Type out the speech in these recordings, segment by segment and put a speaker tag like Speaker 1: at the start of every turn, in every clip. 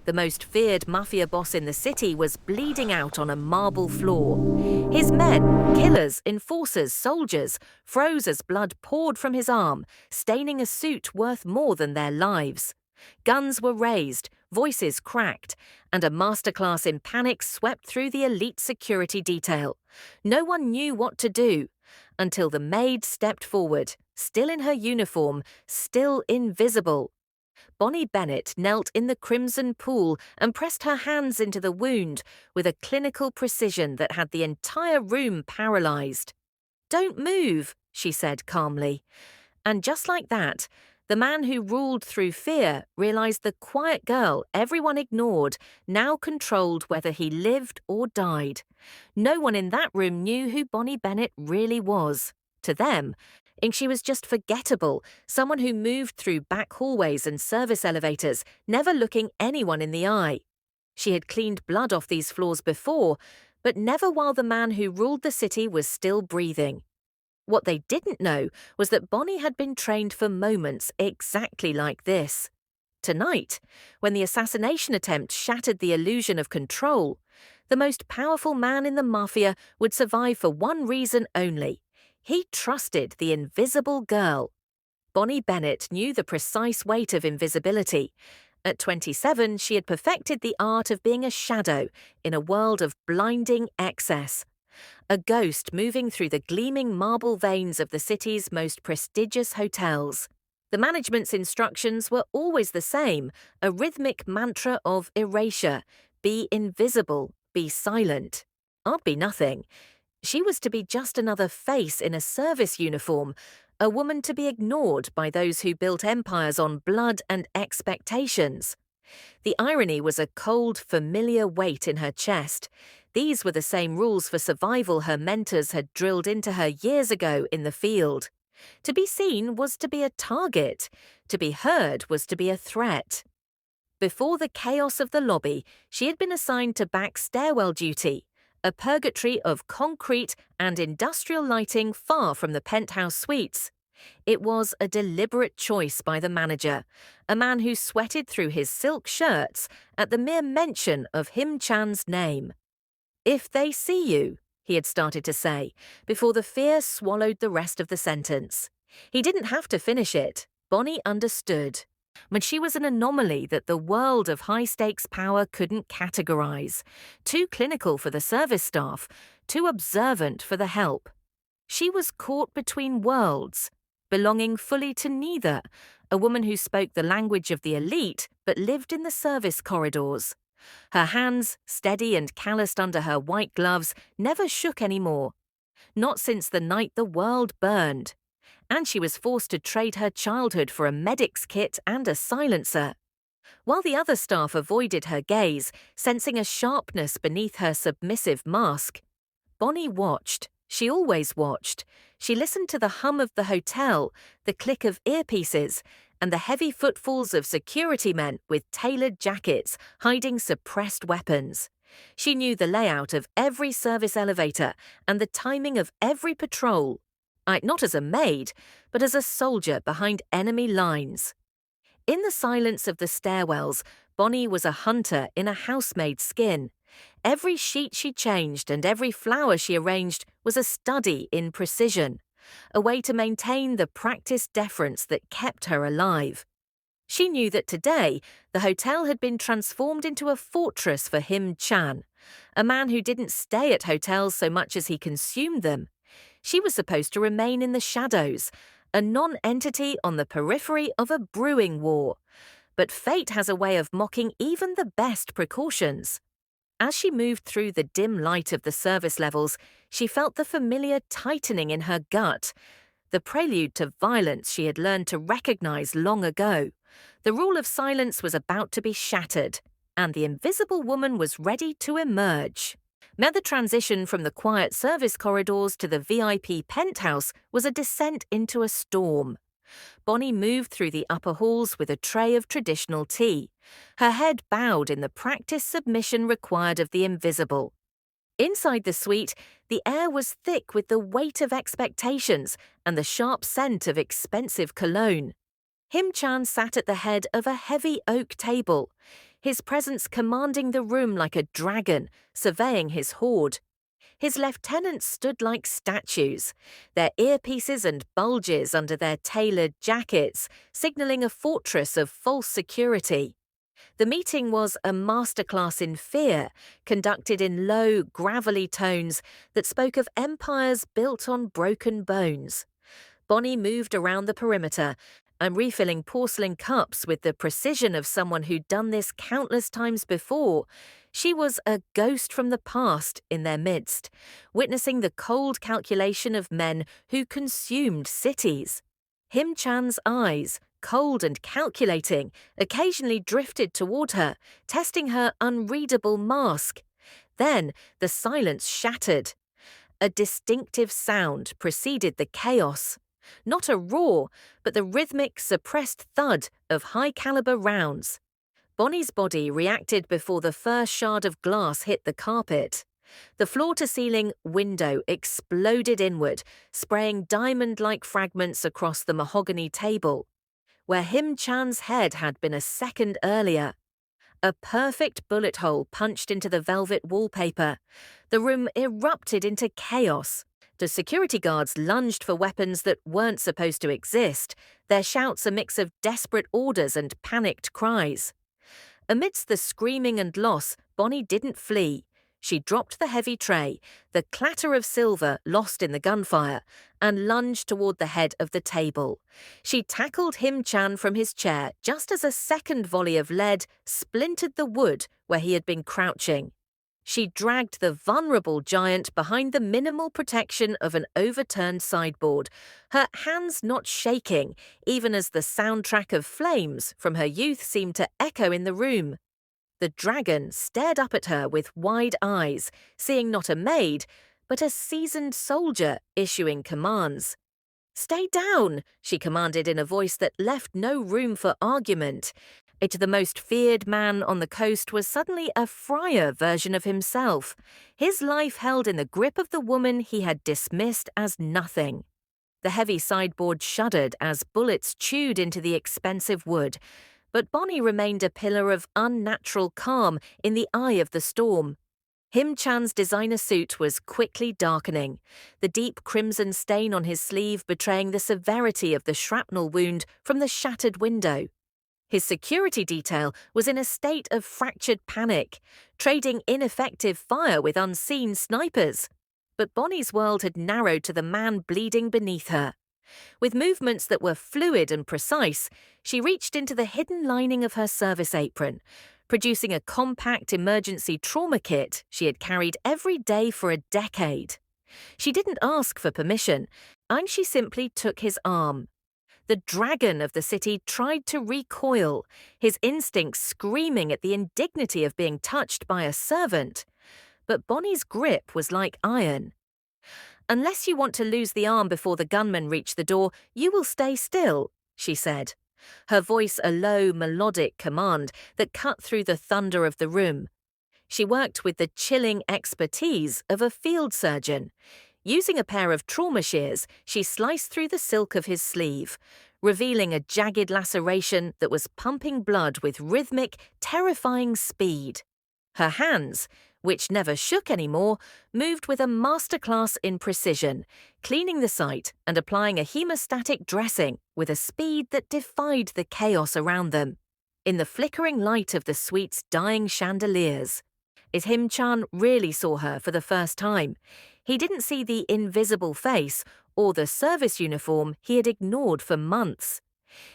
Speaker 1: The most feared Mafia boss in the city was bleeding out on a marble floor. His men, killers, enforcers, soldiers, froze as blood poured from his arm, staining a suit worth more than their lives. Guns were raised, voices cracked, and a masterclass in panic swept through the elite security detail. No one knew what to do, until the maid stepped forward, still in her uniform, still invisible. Bonnie Bennett knelt in the crimson pool and pressed her hands into the wound with a clinical precision that had the entire room paralyzed. "Don't move," she said calmly. And just like that, the man who ruled through fear realized the quiet girl everyone ignored now controlled whether he lived or died. No one in that room knew who Bonnie Bennett really was. To them, she was just forgettable, someone who moved through back hallways and service elevators, never looking anyone in the eye. She had cleaned blood off these floors before, but never while the man who ruled the city was still breathing. What they didn't know was that Bonnie had been trained for moments exactly like this. Tonight, when the assassination attempt shattered the illusion of control, the most powerful man in the Mafia would survive for one reason only. He trusted the invisible girl. Bonnie Bennett knew the precise weight of invisibility. At 27, she had perfected the art of being a shadow in a world of blinding excess. A ghost moving through the gleaming marble veins of the city's most prestigious hotels. The management's instructions were always the same, a rhythmic mantra of erasure. Be invisible, be silent. I'd be nothing. She was to be just another face in a service uniform, a woman to be ignored by those who built empires on blood and expectations. The irony was a cold, familiar weight in her chest. These were the same rules for survival her mentors had drilled into her years ago in the field. To be seen was to be a target. To be heard was to be a threat. Before the chaos of the lobby, she had been assigned to back stairwell duty, a purgatory of concrete and industrial lighting far from the penthouse suites. It was a deliberate choice by the manager, a man who sweated through his silk shirts at the mere mention of Him Chan's name. "If they see you," he had started to say, before the fear swallowed the rest of the sentence. He didn't have to finish it. Bonnie understood. But she was an anomaly that the world of high-stakes power couldn't categorize. Too clinical for the service staff, too observant for the help. She was caught between worlds, belonging fully to neither, a woman who spoke the language of the elite but lived in the service corridors. Her hands, steady and calloused under her white gloves, never shook anymore. Not since the night the world burned. And she was forced to trade her childhood for a medic's kit and a silencer. While the other staff avoided her gaze, sensing a sharpness beneath her submissive mask, Bonnie watched. She always watched. She listened to the hum of the hotel, the click of earpieces, and the heavy footfalls of security men with tailored jackets hiding suppressed weapons. She knew the layout of every service elevator and the timing of every patrol. Not as a maid, but as a soldier behind enemy lines. In the silence of the stairwells, Bonnie was a hunter in a housemaid's skin. Every sheet she changed and every flower she arranged was a study in precision, a way to maintain the practiced deference that kept her alive. She knew that today, the hotel had been transformed into a fortress for Him Chan, a man who didn't stay at hotels so much as he consumed them. She was supposed to remain in the shadows, a non-entity on the periphery of a brewing war. But fate has a way of mocking even the best precautions. As she moved through the dim light of the service levels, she felt the familiar tightening in her gut, the prelude to violence she had learned to recognize long ago. The rule of silence was about to be shattered, and the invisible woman was ready to emerge. Now the transition from the quiet service corridors to the VIP penthouse was a descent into a storm. Bonnie moved through the upper halls with a tray of traditional tea, her head bowed in the practiced submission required of the invisible. Inside the suite, the air was thick with the weight of expectations and the sharp scent of expensive cologne. Him Chan sat at the head of a heavy oak table. his presence commanding the room like a dragon, surveying his hoard. His lieutenants stood like statues, their earpieces and bulges under their tailored jackets, signalling a fortress of false security. The meeting was a masterclass in fear, conducted in low, gravelly tones that spoke of empires built on broken bones. Bonnie moved around the perimeter and refilling porcelain cups with the precision of someone who'd done this countless times before. She was a ghost from the past in their midst, witnessing the cold calculation of men who consumed cities. Him Chan's eyes, cold and calculating, occasionally drifted toward her, testing her unreadable mask. Then the silence shattered. A distinctive sound preceded the chaos. Not a roar, but the rhythmic, suppressed thud of high-caliber rounds. Bonnie's body reacted before the first shard of glass hit the carpet. The floor-to-ceiling window exploded inward, spraying diamond-like fragments across the mahogany table, where Him Chan's head had been a second earlier. A perfect bullet hole punched into the velvet wallpaper. The room erupted into chaos. The security guards lunged for weapons that weren't supposed to exist, their shouts a mix of desperate orders and panicked cries. Amidst the screaming and loss, Bonnie didn't flee. She dropped the heavy tray, the clatter of silver lost in the gunfire, and lunged toward the head of the table. She tackled Him Chan from his chair just as a second volley of lead splintered the wood where he had been crouching. She dragged the vulnerable giant behind the minimal protection of an overturned sideboard, her hands not shaking, even as the soundtrack of flames from her youth seemed to echo in the room. The dragon stared up at her with wide eyes, seeing not a maid, but a seasoned soldier issuing commands. "Stay down," she commanded in a voice that left no room for argument. The most feared man on the coast was suddenly a friar version of himself, his life held in the grip of the woman he had dismissed as nothing. The heavy sideboard shuddered as bullets chewed into the expensive wood, but Bonnie remained a pillar of unnatural calm in the eye of the storm. Him Chan's designer suit was quickly darkening, the deep crimson stain on his sleeve betraying the severity of the shrapnel wound from the shattered window. His security detail was in a state of fractured panic, trading ineffective fire with unseen snipers. But Bonnie's world had narrowed to the man bleeding beneath her. With movements that were fluid and precise, she reached into the hidden lining of her service apron, producing a compact emergency trauma kit she had carried every day for a decade. She didn't ask for permission, and she simply took his arm. The dragon of the city tried to recoil, his instincts screaming at the indignity of being touched by a servant. But Bonnie's grip was like iron. "Unless you want to lose the arm before the gunmen reach the door, you will stay still," she said, her voice a low, melodic command that cut through the thunder of the room. She worked with the chilling expertise of a field surgeon. Using a pair of trauma shears, she sliced through the silk of his sleeve, revealing a jagged laceration that was pumping blood with rhythmic, terrifying speed. Her hands, which never shook anymore, moved with a masterclass in precision, cleaning the site and applying a hemostatic dressing with a speed that defied the chaos around them. In the flickering light of the suite's dying chandeliers, Him Chan really saw her for the first time. He didn't see the invisible face or the service uniform he had ignored for months.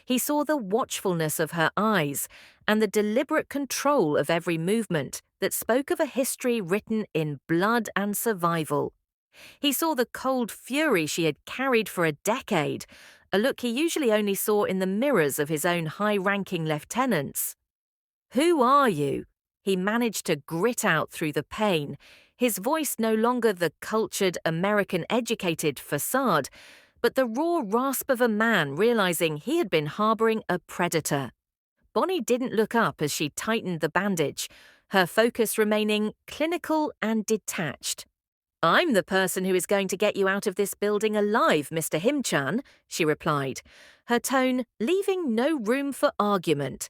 Speaker 1: He saw the watchfulness of her eyes and the deliberate control of every movement that spoke of a history written in blood and survival. He saw the cold fury she had carried for a decade, a look he usually only saw in the mirrors of his own high-ranking lieutenants. "Who are you?" he managed to grit out through the pain, his voice no longer the cultured, American-educated facade, but the raw rasp of a man realizing he had been harboring a predator. Bonnie didn't look up as she tightened the bandage, her focus remaining clinical and detached. "I'm the person who is going to get you out of this building alive, Mr. Him Chan," she replied, her tone leaving no room for argument.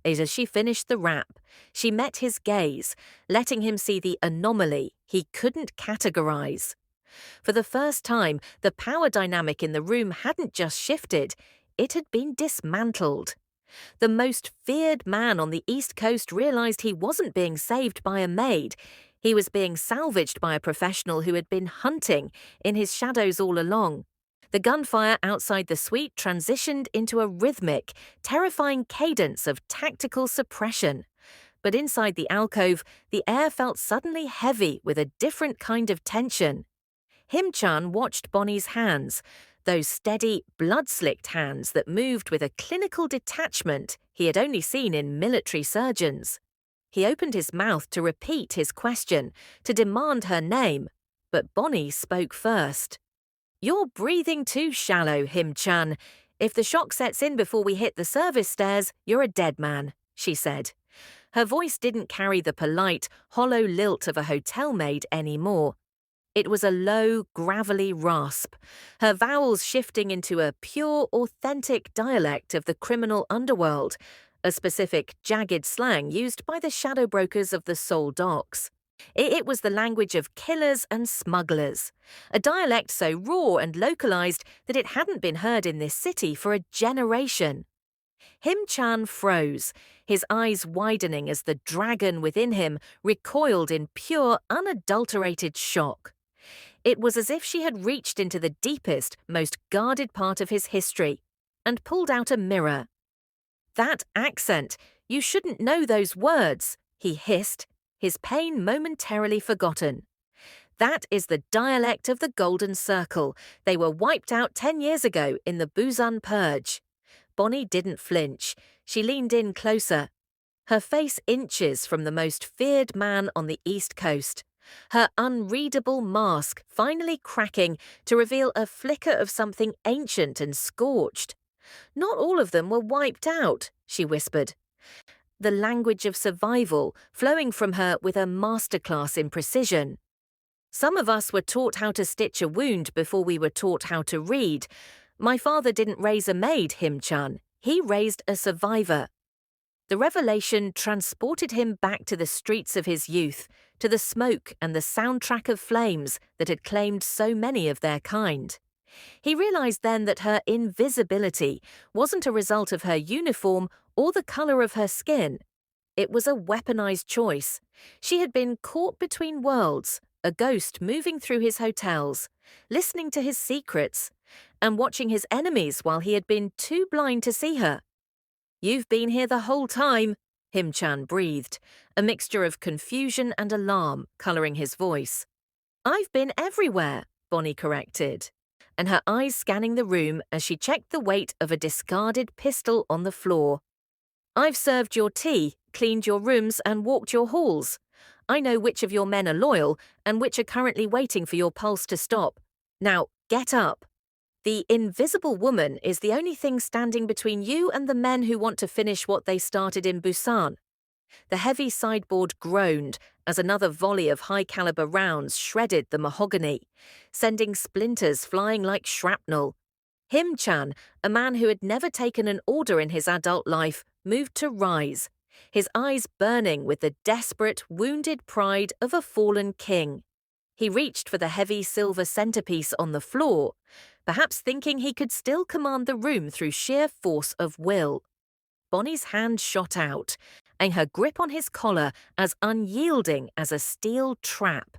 Speaker 1: As she finished the rap, she met his gaze, letting him see the anomaly he couldn't categorize. For the first time, the power dynamic in the room hadn't just shifted, it had been dismantled. The most feared man on the East Coast realized he wasn't being saved by a maid. He was being salvaged by a professional who had been hunting in his shadows all along. The gunfire outside the suite transitioned into a rhythmic, terrifying cadence of tactical suppression. But inside the alcove, the air felt suddenly heavy with a different kind of tension. Him-chan watched Bonnie's hands, those steady, blood-slicked hands that moved with a clinical detachment he had only seen in military surgeons. He opened his mouth to repeat his question, to demand her name, but Bonnie spoke first. "You're breathing too shallow, Him-chan. If the shock sets in before we hit the service stairs, you're a dead man," she said. Her voice didn't carry the polite, hollow lilt of a hotel maid anymore. It was a low, gravelly rasp, her vowels shifting into a pure, authentic dialect of the criminal underworld, a specific, jagged slang used by the shadow brokers of the Seoul docks. It was the language of killers and smugglers, a dialect so raw and localized that it hadn't been heard in this city for a generation. Him-chan froze, his eyes widening as the dragon within him recoiled in pure, unadulterated shock. It was as if she had reached into the deepest, most guarded part of his history and pulled out a mirror. "That accent! You shouldn't know those words," he hissed, his pain momentarily forgotten. "That is the dialect of the Golden Circle. They were wiped out 10 years ago in the Busan Purge." Bonnie didn't flinch. She leaned in closer, her face inches from the most feared man on the East Coast, her unreadable mask finally cracking to reveal a flicker of something ancient and scorched. "Not all of them were wiped out," she whispered, the language of survival flowing from her with a masterclass in precision. "Some of us were taught how to stitch a wound before we were taught how to read. My father didn't raise a maid, Him-chan. He raised a survivor." The revelation transported him back to the streets of his youth, to the smoke and the soundtrack of flames that had claimed so many of their kind. He realized then that her invisibility wasn't a result of her uniform or the color of her skin. It was a weaponized choice. She had been caught between worlds, a ghost moving through his hotels, listening to his secrets, and watching his enemies while he had been too blind to see her. "You've been here the whole time," Him-chan breathed, a mixture of confusion and alarm coloring his voice. "I've been everywhere," Bonnie corrected, and her eyes scanning the room as she checked the weight of a discarded pistol on the floor. "I've served your tea, cleaned your rooms, and walked your halls. I know which of your men are loyal and which are currently waiting for your pulse to stop. Now, get up. The invisible woman is the only thing standing between you and the men who want to finish what they started in Busan." The heavy sideboard groaned as another volley of high-caliber rounds shredded the mahogany, sending splinters flying like shrapnel. Him-chan, a man who had never taken an order in his adult life, moved to rise, his eyes burning with the desperate, wounded pride of a fallen king. He reached for the heavy silver centerpiece on the floor, perhaps thinking he could still command the room through sheer force of will. Bonnie's hand shot out, and her grip on his collar as unyielding as a steel trap.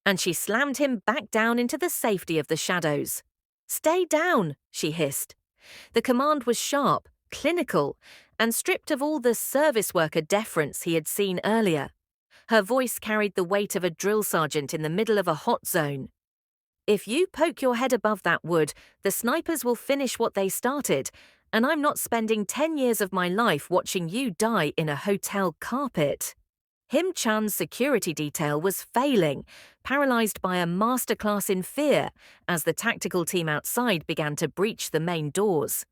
Speaker 1: And she slammed him back down into the safety of the shadows. "Stay down," she hissed. The command was sharp, clinical, and stripped of all the service worker deference he had seen earlier. Her voice carried the weight of a drill sergeant in the middle of a hot zone. "If you poke your head above that wood, the snipers will finish what they started, and I'm not spending 10 years of my life watching you die in a hotel carpet." Him-chan's security detail was failing, paralyzed by a masterclass in fear as the tactical team outside began to breach the main doors.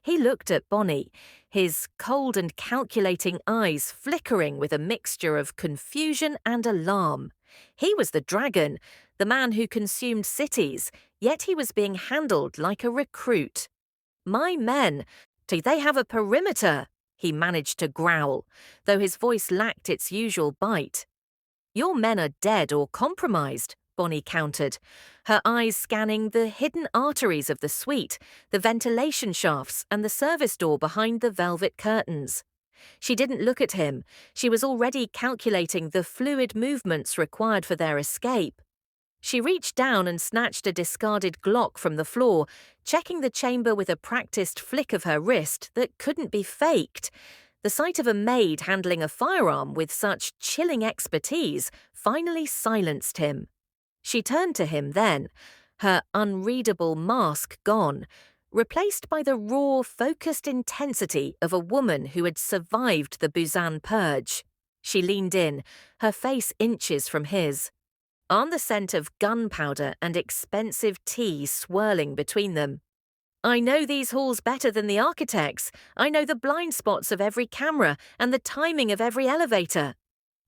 Speaker 1: He looked at Bonnie, his cold and calculating eyes flickering with a mixture of confusion and alarm. He was the dragon, the man who consumed cities, yet he was being handled like a recruit. "My men, do they have a perimeter?" he managed to growl, though his voice lacked its usual bite. "Your men are dead or compromised," Bonnie countered, her eyes scanning the hidden arteries of the suite, the ventilation shafts, and the service door behind the velvet curtains. She didn't look at him. She was already calculating the fluid movements required for their escape. She reached down and snatched a discarded Glock from the floor, checking the chamber with a practiced flick of her wrist that couldn't be faked. The sight of a maid handling a firearm with such chilling expertise finally silenced him. She turned to him then, her unreadable mask gone, replaced by the raw, focused intensity of a woman who had survived the Busan purge. She leaned in, her face inches from his, on the scent of gunpowder and expensive tea swirling between them. "I know these halls better than the architects. I know the blind spots of every camera and the timing of every elevator.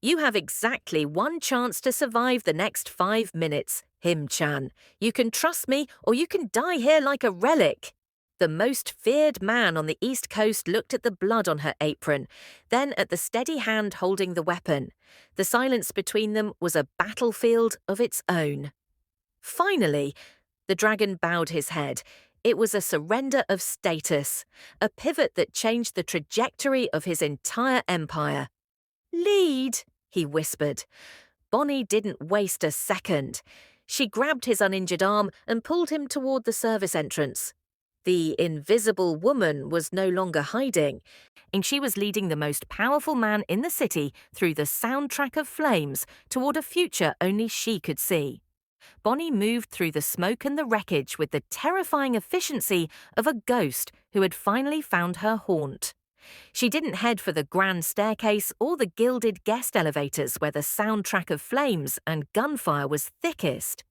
Speaker 1: You have exactly one chance to survive the next 5 minutes, Him-chan. You can trust me or you can die here like a relic." The most feared man on the East Coast looked at the blood on her apron, then at the steady hand holding the weapon. The silence between them was a battlefield of its own. Finally, the dragon bowed his head. It was a surrender of status, a pivot that changed the trajectory of his entire empire. "Lead," he whispered. Bonnie didn't waste a second. She grabbed his uninjured arm and pulled him toward the service entrance. The invisible woman was no longer hiding, and she was leading the most powerful man in the city through the soundtrack of flames toward a future only she could see. Bonnie moved through the smoke and the wreckage with the terrifying efficiency of a ghost who had finally found her haunt. She didn't head for the grand staircase or the gilded guest elevators where the soundtrack of flames and gunfire was thickest.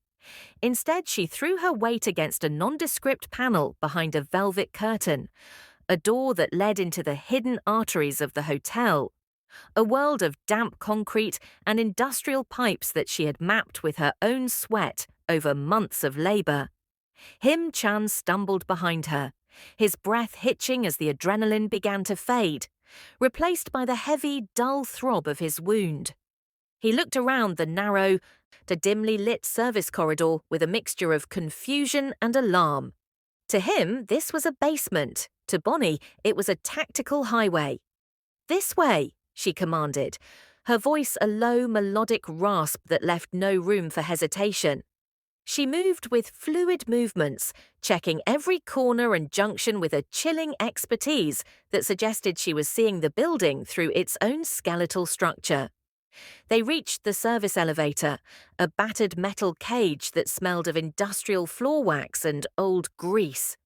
Speaker 1: Instead, she threw her weight against a nondescript panel behind a velvet curtain, a door that led into the hidden arteries of the hotel, a world of damp concrete and industrial pipes that she had mapped with her own sweat over months of labor. Him-chan stumbled behind her, his breath hitching as the adrenaline began to fade, replaced by the heavy, dull throb of his wound. He looked around the narrow, the dimly lit service corridor with a mixture of confusion and alarm. To him, this was a basement. To Bonnie, it was a tactical highway. "This way," she commanded, her voice a low, melodic rasp that left no room for hesitation. She moved with fluid movements, checking every corner and junction with a chilling expertise that suggested she was seeing the building through its own skeletal structure. They reached the service elevator, a battered metal cage that smelled of industrial floor wax and old grease.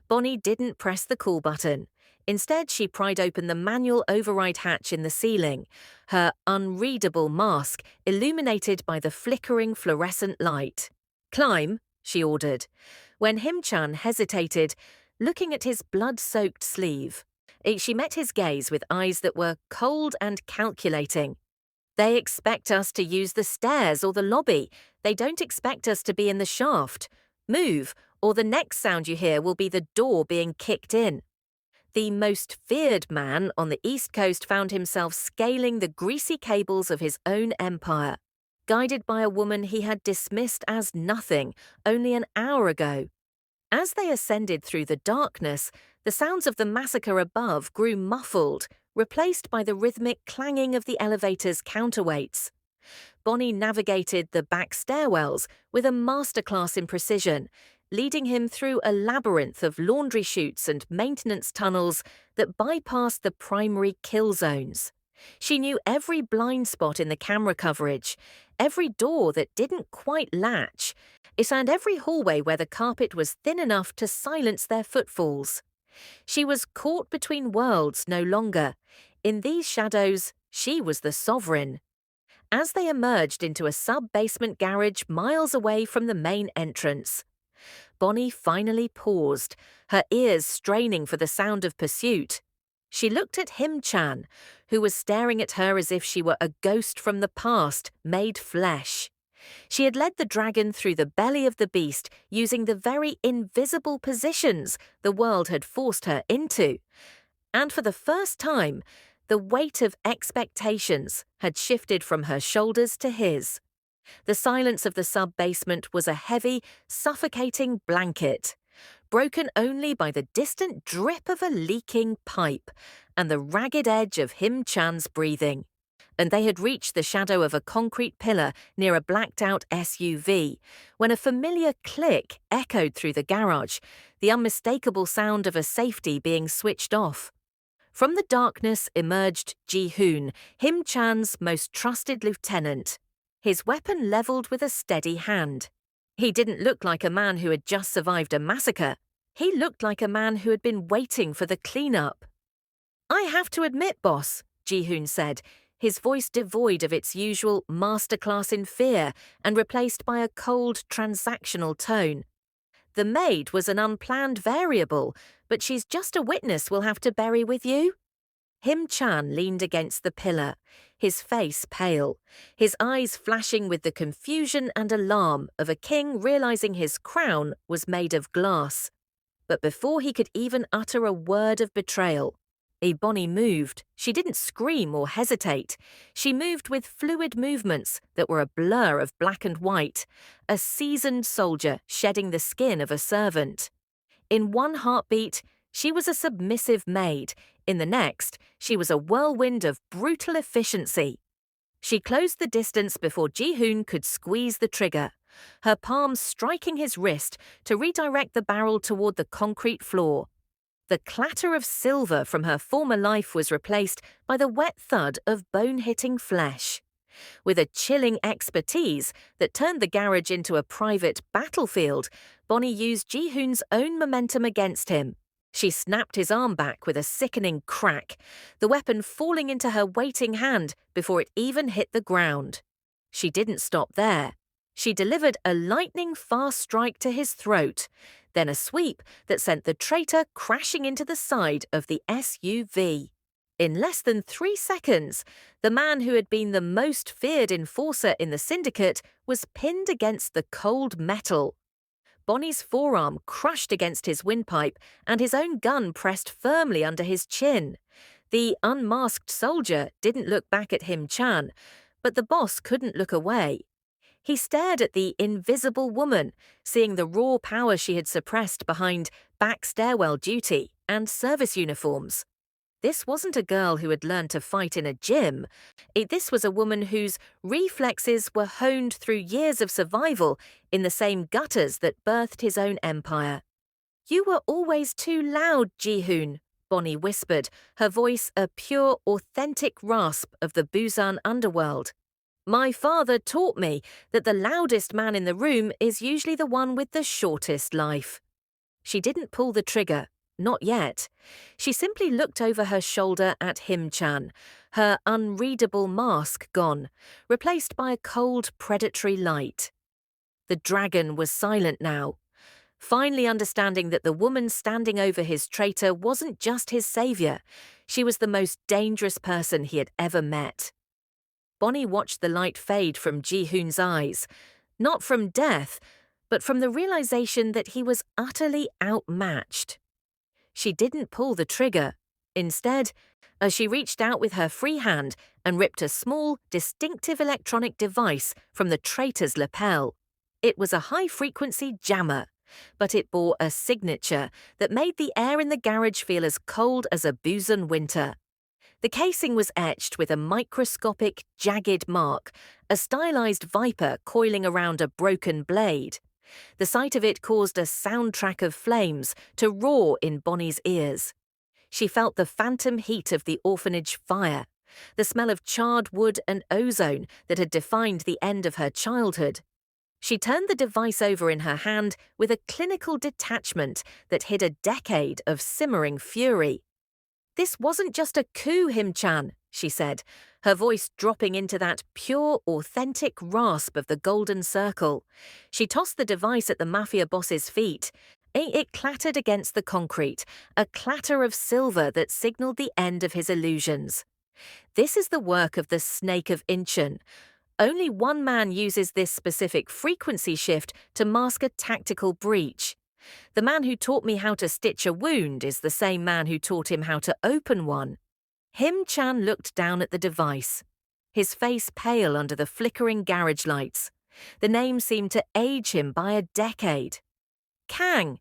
Speaker 1: Bonnie didn't press the call button. Instead, she pried open the manual override hatch in the ceiling, her unreadable mask illuminated by the flickering fluorescent light. "Climb," she ordered, when Him-chan hesitated, looking at his blood-soaked sleeve. She met his gaze with eyes that were cold and calculating. "They expect us to use the stairs or the lobby. They don't expect us to be in the shaft. Move, or the next sound you hear will be the door being kicked in." The most feared man on the East Coast found himself scaling the greasy cables of his own empire, guided by a woman he had dismissed as nothing only an hour ago. As they ascended through the darkness, the sounds of the massacre above grew muffled, replaced by the rhythmic clanging of the elevator's counterweights. Bonnie navigated the back stairwells with a masterclass in precision, leading him through a labyrinth of laundry chutes and maintenance tunnels that bypassed the primary kill zones. She knew every blind spot in the camera coverage, every door that didn't quite latch, and every hallway where the carpet was thin enough to silence their footfalls. She was caught between worlds no longer. In these shadows, she was the sovereign. As they emerged into a sub-basement garage miles away from the main entrance, Bonnie finally paused, her ears straining for the sound of pursuit. She looked at Him-chan, who was staring at her as if she were a ghost from the past, made flesh. She had led the dragon through the belly of the beast using the very invisible positions the world had forced her into. And for the first time, the weight of expectations had shifted from her shoulders to his. The silence of the sub-basement was a heavy, suffocating blanket, broken only by the distant drip of a leaking pipe and the ragged edge of Him Chan's breathing. And they had reached the shadow of a concrete pillar near a blacked-out SUV when a familiar click echoed through the garage, the unmistakable sound of a safety being switched off. From the darkness emerged Ji-hoon, Him Chan's most trusted lieutenant, his weapon leveled with a steady hand. He didn't look like a man who had just survived a massacre. He looked like a man who had been waiting for the cleanup. "I have to admit, boss," Ji-hoon said, his voice devoid of its usual masterclass in fear and replaced by a cold, transactional tone. "The maid was an unplanned variable, but she's just a witness we'll have to bury with you." Him Chan leaned against the pillar, his face pale, his eyes flashing with the confusion and alarm of a king realizing his crown was made of glass. But before he could even utter a word of betrayal, Bonnie moved. She didn't scream or hesitate. She moved with fluid movements that were a blur of black and white, a seasoned soldier shedding the skin of a servant. In one heartbeat, she was a submissive maid. In the next, she was a whirlwind of brutal efficiency. She closed the distance before Ji-hoon could squeeze the trigger, her palm striking his wrist to redirect the barrel toward the concrete floor. The clatter of silver from her former life was replaced by the wet thud of bone-hitting flesh. With a chilling expertise that turned the garage into a private battlefield, Bonnie used Ji-hoon's own momentum against him. She snapped his arm back with a sickening crack, the weapon falling into her waiting hand before it even hit the ground. She didn't stop there. She delivered a lightning-fast strike to his throat, then a sweep that sent the traitor crashing into the side of the SUV. In less than 3 seconds, the man who had been the most feared enforcer in the syndicate was pinned against the cold metal. Bonnie's forearm crushed against his windpipe and his own gun pressed firmly under his chin. The unmasked soldier didn't look back at Him Chan, but the boss couldn't look away. He stared at the invisible woman, seeing the raw power she had suppressed behind back stairwell duty and service uniforms. This wasn't a girl who had learned to fight in a gym. This was a woman whose reflexes were honed through years of survival in the same gutters that birthed his own empire. "You were always too loud, Ji-hoon," Bonnie whispered, her voice a pure, authentic rasp of the Busan underworld. "My father taught me that the loudest man in the room is usually the one with the shortest life." She didn't pull the trigger. Not yet. She simply looked over her shoulder at Him Chan, her unreadable mask gone, replaced by a cold, predatory light. The dragon was silent now, finally understanding that the woman standing over his traitor wasn't just his savior, she was the most dangerous person he had ever met. Bonnie watched the light fade from Ji-hoon's eyes, not from death, but from the realization that he was utterly outmatched. She didn't pull the trigger. Instead, as she reached out with her free hand and ripped a small, distinctive electronic device from the traitor's lapel. It was a high-frequency jammer, but it bore a signature that made the air in the garage feel as cold as a Busan winter. The casing was etched with a microscopic, jagged mark, a stylized viper coiling around a broken blade. The sight of it caused a soundtrack of flames to roar in Bonnie's ears. She felt the phantom heat of the orphanage fire, the smell of charred wood and ozone that had defined the end of her childhood. She turned the device over in her hand with a clinical detachment that hid a decade of simmering fury. "This wasn't just a coup, Him Chan," she said, her voice dropping into that pure, authentic rasp of the golden circle. She tossed the device at the Mafia boss's feet. It clattered against the concrete, a clatter of silver that signaled the end of his illusions. "This is the work of the Snake of Incheon. Only one man uses this specific frequency shift to mask a tactical breach. The man who taught me how to stitch a wound is the same man who taught him how to open one. Him Chan looked down at the device, his face pale under the flickering garage lights. The name seemed to age him by a decade. Kang.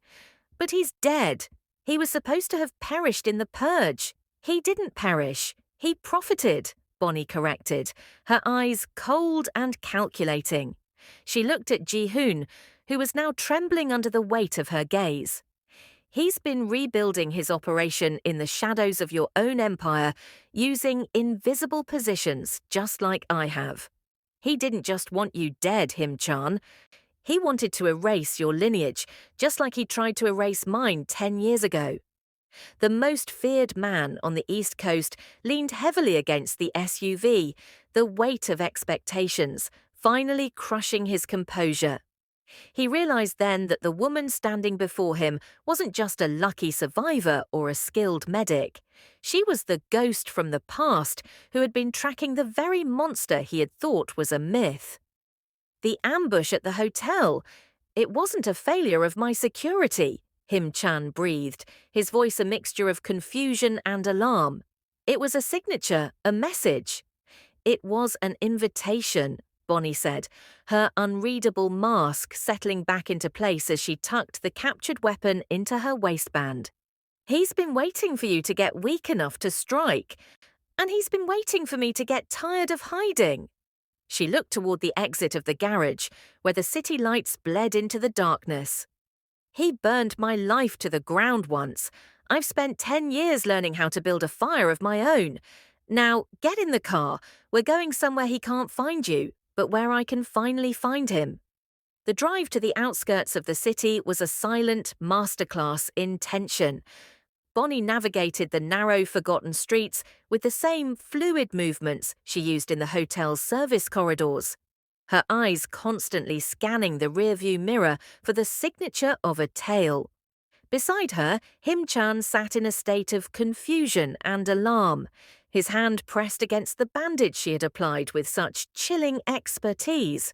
Speaker 1: But he's dead. He was supposed to have perished in the purge. He didn't perish. He profited, Bonnie corrected, her eyes cold and calculating. She looked at Ji-hoon, who was now trembling under the weight of her gaze. He's been rebuilding his operation in the shadows of your own empire using invisible positions just like I have. He didn't just want you dead, Him-chan. He wanted to erase your lineage, just like he tried to erase mine 10 years ago. The most feared man on the East Coast leaned heavily against the SUV, the weight of expectations, finally crushing his composure. He realized then that the woman standing before him wasn't just a lucky survivor or a skilled medic. She was the ghost from the past who had been tracking the very monster he had thought was a myth. The ambush at the hotel. It wasn't a failure of my security, Him-chan breathed, his voice a mixture of confusion and alarm. It was a signature, a message. It was an invitation, Bonnie said, her unreadable mask settling back into place as she tucked the captured weapon into her waistband. He's been waiting for you to get weak enough to strike, and he's been waiting for me to get tired of hiding. She looked toward the exit of the garage, where the city lights bled into the darkness. He burned my life to the ground once. I've spent 10 years learning how to build a fire of my own. Now, get in the car. We're going somewhere he can't find you, but where I can finally find him. The drive to the outskirts of the city was a silent masterclass in tension. Bonnie navigated the narrow, forgotten streets with the same fluid movements she used in the hotel's service corridors, her eyes constantly scanning the rearview mirror for the signature of a tale. Beside her, Him-chan sat in a state of confusion and alarm, his hand pressed against the bandage she had applied with such chilling expertise.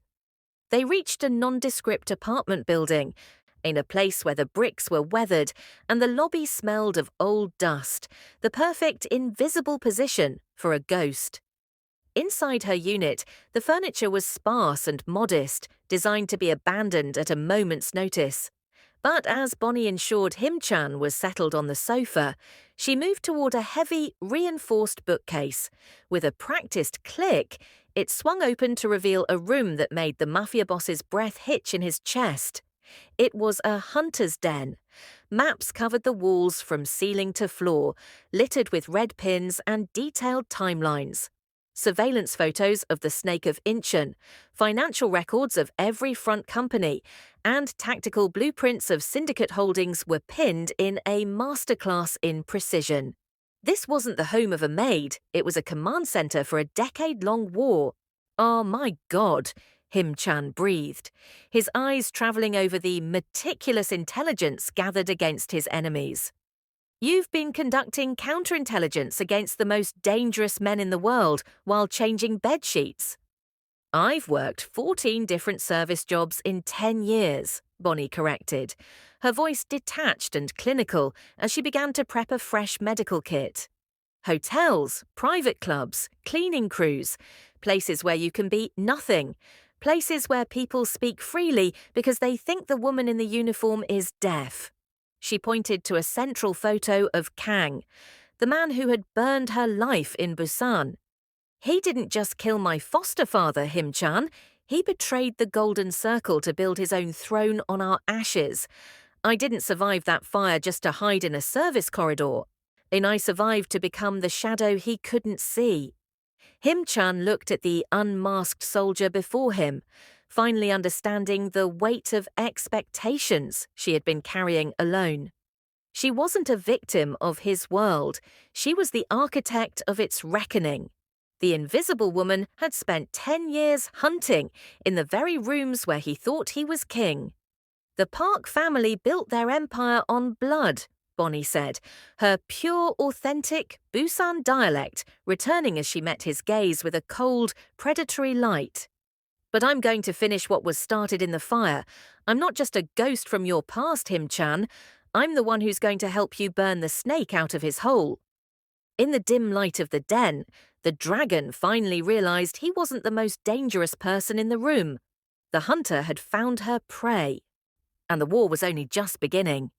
Speaker 1: They reached a nondescript apartment building, in a place where the bricks were weathered and the lobby smelled of old dust, the perfect invisible position for a ghost. Inside her unit, the furniture was sparse and modest, designed to be abandoned at a moment's notice. But as Bonnie ensured Him-chan was settled on the sofa, she moved toward a heavy, reinforced bookcase. With a practiced click, it swung open to reveal a room that made the Mafia boss's breath hitch in his chest. It was a hunter's den. Maps covered the walls from ceiling to floor, littered with red pins and detailed timelines. Surveillance photos of the Snake of Incheon, financial records of every front company, and tactical blueprints of syndicate holdings were pinned in a masterclass in precision. This wasn't the home of a Maid, it was a command center for a decade-long war. Oh my God, Him-chan breathed, his eyes traveling over the meticulous intelligence gathered against his enemies. You've been conducting counterintelligence against the most dangerous men in the world while changing bedsheets. I've worked 14 different service jobs in 10 years, Bonnie corrected, her voice detached and clinical as she began to prep a fresh medical kit. Hotels, private clubs, cleaning crews, places where you can be nothing, places where people speak freely because they think the woman in the uniform is deaf. She pointed to a central photo of Kang, the man who had burned her life in Busan. He didn't just kill my foster father, Him-chan. He betrayed the Golden Circle to build his own throne on our ashes. I didn't survive that fire just to hide in a service corridor. And I survived to become the shadow he couldn't see. Him-chan looked at the unmasked soldier before him, finally understanding the weight of expectations she had been carrying alone. She wasn't a victim of his world. She was the architect of its reckoning. The Invisible Woman had spent 10 years hunting in the very rooms where he thought he was king. The Park family built their empire on blood, Bonnie said, her pure, authentic Busan dialect returning as she met his gaze with a cold, predatory light. but I'm going to finish what was started in the fire. I'm not just a ghost from your past, Him-chan. I'm the one who's going to help you burn the snake out of his hole." In the dim light of the den, the dragon finally realized he wasn't the most dangerous person in the room. The hunter had found her prey. And the war was only just beginning.